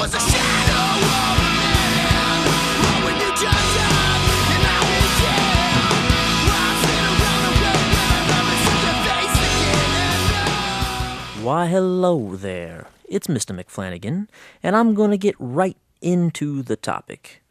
was a shadow of a man. Oh, when you jumped up and I was down, I sit around the road when I never see your face again. Why, hello there. It's Mr. McFlanagan, and I'm gonna get right into the topic.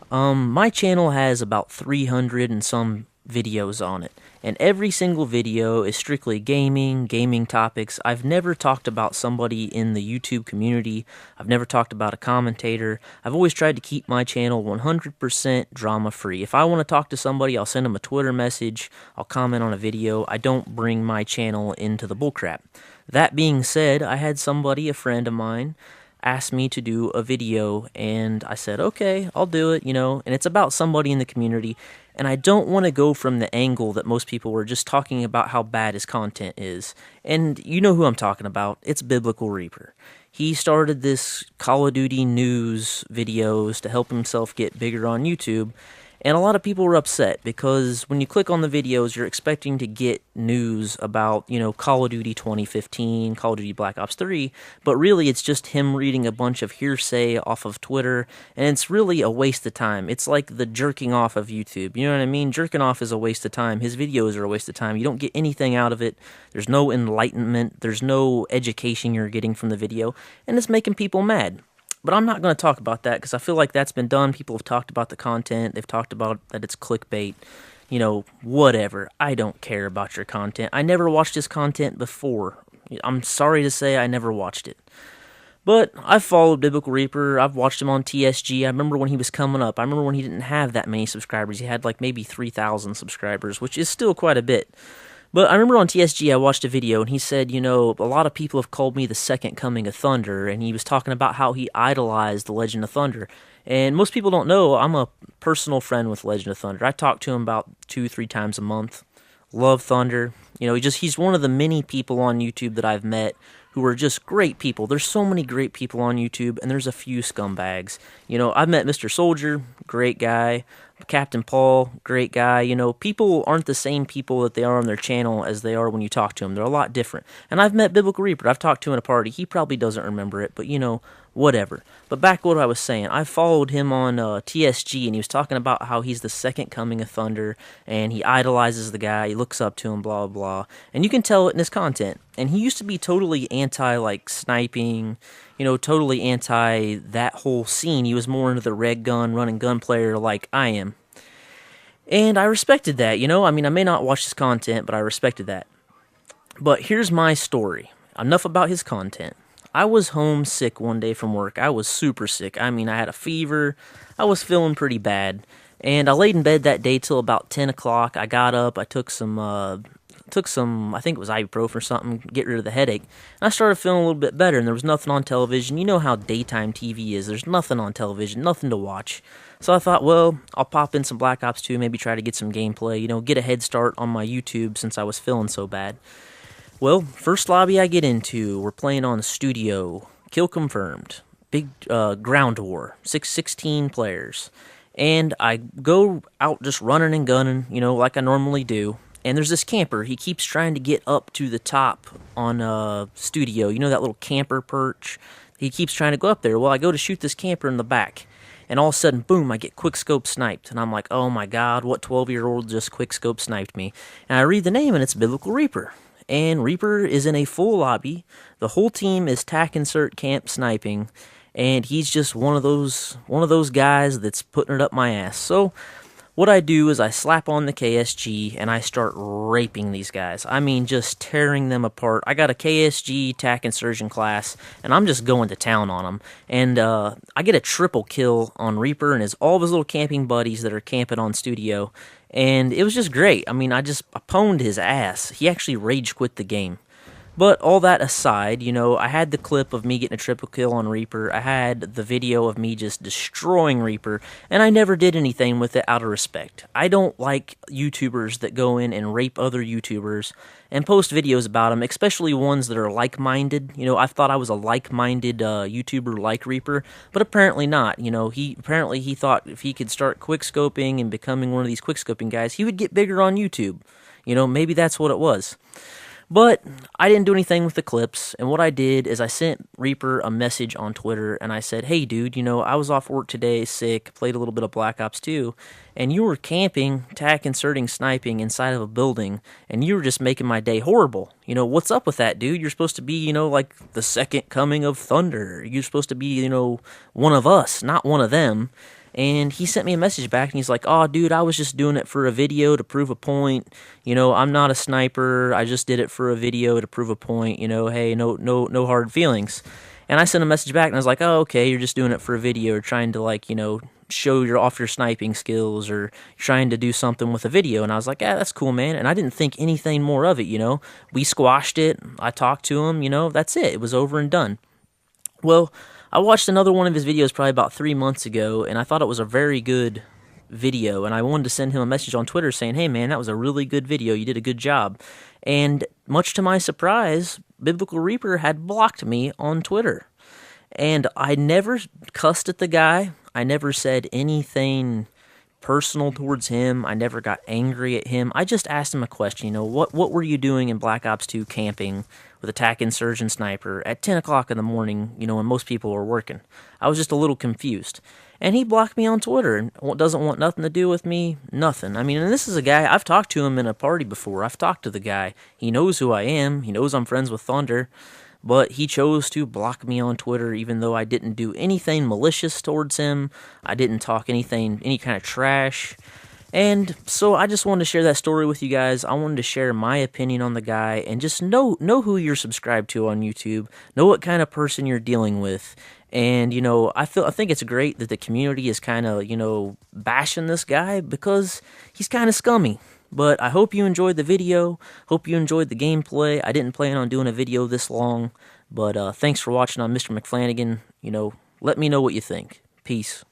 My channel has about 300 and some videos on it, and every single video is strictly gaming topics. I've never talked about somebody in the YouTube community. I've never talked about a commentator. I've always tried to keep my channel 100% drama-free. If I want to talk to somebody, I'll send them a Twitter message, I'll comment on a video. I don't bring my channel into the bullcrap. That being said, I had somebody, a friend of mine, asked me to do a video, and I said, okay, I'll do it, and it's about somebody in the community, and I don't want to go from the angle that most people were just talking about how bad his content is, and you know who I'm talking about. It's Biblical Reaper. He started this Call of Duty news videos to help himself get bigger on YouTube, and a lot of people were upset because when you click on the videos, you're expecting to get news about, Call of Duty 2015, Call of Duty Black Ops 3, but really it's just him reading a bunch of hearsay off of Twitter, and it's really a waste of time. It's like the jerking off of YouTube, you know what I mean? Jerking off is a waste of time. His videos are a waste of time. You don't get anything out of it. There's no enlightenment. There's no education you're getting from the video, and it's making people mad. But I'm not going to talk about that because I feel like that's been done. People have talked about the content. They've talked about that it's clickbait. Whatever. I don't care about your content. I never watched his content before. I'm sorry to say I never watched it. But I've followed Biblical Reaper. I've watched him on TSG. I remember when he was coming up. I remember when he didn't have that many subscribers. He had like maybe 3,000 subscribers, which is still quite a bit. But I remember on TSG I watched a video, and he said, a lot of people have called me the second coming of Thunder, and he was talking about how he idolized the Legend of Thunder. And most people don't know, I'm a personal friend with Legend of Thunder. I talk to him about 2-3 times a month. Love Thunder. He's one of the many people on YouTube that I've met who are just great people. There's so many great people on YouTube, and there's a few scumbags. I've met Mr. Soldier, great guy. Captain Paul, great guy. People aren't the same people that they are on their channel as they are when you talk to them. They're a lot different. And I've met Biblical Reaper. I've talked to him at a party. He probably doesn't remember it, but whatever. But back to what I was saying. I followed him on TSG, and he was talking about how he's the second coming of Thunder, and he idolizes the guy. He looks up to him, blah, blah, blah. And you can tell it in his content. And he used to be totally anti, sniping, totally anti that whole scene. He was more into the red gun, running gun player like I am. And I respected that, I may not watch his content, but I respected that. But here's my story. Enough about his content. I was homesick one day from work. I was super sick. I had a fever. I was feeling pretty bad. And I laid in bed that day till about 10 o'clock. I got up. I took some, I think it was ibuprofen or something, get rid of the headache. And I started feeling a little bit better, and there was nothing on television. You know how daytime TV is. There's nothing on television, nothing to watch. So I thought, well, I'll pop in some Black Ops 2, maybe try to get some gameplay, get a head start on my YouTube since I was feeling so bad. Well, first lobby I get into, we're playing on Studio, kill confirmed, big ground war, 16 players. And I go out just running and gunning, like I normally do. And there's this camper. He keeps trying to get up to the top on Studio. That little camper perch? He keeps trying to go up there. Well, I go to shoot this camper in the back. And all of a sudden, boom, I get quickscope sniped. And I'm like, oh my god, what 12-year-old just quickscope sniped me? And I read the name, and it's Biblical Reaper. And Reaper is in a full lobby. The whole team is tack insert camp sniping. And he's just one of those guys that's putting it up my ass. So what I do is I slap on the KSG and I start raping these guys. Just tearing them apart. I got a KSG TAC Insurgent class, and I'm just going to town on them. And I get a triple kill on Reaper and all of his little camping buddies that are camping on Studio. And it was just great. I pwned his ass. He actually rage quit the game. But all that aside, I had the clip of me getting a triple kill on Reaper. I had the video of me just destroying Reaper, and I never did anything with it out of respect. I don't like YouTubers that go in and rape other YouTubers and post videos about them, especially ones that are like-minded. I thought I was a like-minded YouTuber like Reaper, but apparently not. He thought if he could start quickscoping and becoming one of these quickscoping guys, he would get bigger on YouTube. Maybe that's what it was. But I didn't do anything with the clips, and what I did is I sent Reaper a message on Twitter, and I said, hey dude, I was off work today, sick, played a little bit of Black Ops 2, and you were camping, tack inserting, sniping inside of a building, and you were just making my day horrible. What's up with that, dude? You're supposed to be, like the second coming of Thunder. You're supposed to be, one of us, not one of them. And he sent me a message back, and he's like, oh, dude, I was just doing it for a video to prove a point. I'm not a sniper. I just did it for a video to prove a point. Hey, no hard feelings. And I sent a message back, and I was like, oh, okay, you're just doing it for a video, or trying to, like, show off your sniping skills, or trying to do something with a video. And I was like, yeah, that's cool, man. And I didn't think anything more of it, We squashed it. I talked to him, that's it. It was over and done. Well, I watched another one of his videos probably about 3 months ago, and I thought it was a very good video, and I wanted to send him a message on Twitter saying, hey man, that was a really good video, you did a good job. And much to my surprise, Biblical Reaper had blocked me on Twitter. And I never cussed at the guy, I never said anything personal towards him, I never got angry at him. I just asked him a question, what were you doing in Black Ops 2 camping with attack insurgent sniper at 10 o'clock in the morning, when most people were working? I was just a little confused. And he blocked me on Twitter and doesn't want nothing to do with me, nothing. I mean, and this is a guy, I've talked to him in a party before, I've talked to the guy, he knows who I am, he knows I'm friends with Thunder, but he chose to block me on Twitter even though I didn't do anything malicious towards him, I didn't talk any kind of trash. And so I just wanted to share that story with you guys. I wanted to share my opinion on the guy, and just know who you're subscribed to on YouTube, know what kind of person you're dealing with. And I think it's great that the community is kind of bashing this guy because he's kind of scummy. But I hope you enjoyed the video, hope you enjoyed the gameplay. I didn't plan on doing a video this long, but thanks for watching on Mr. McFlanagan. Let me know what you think. Peace.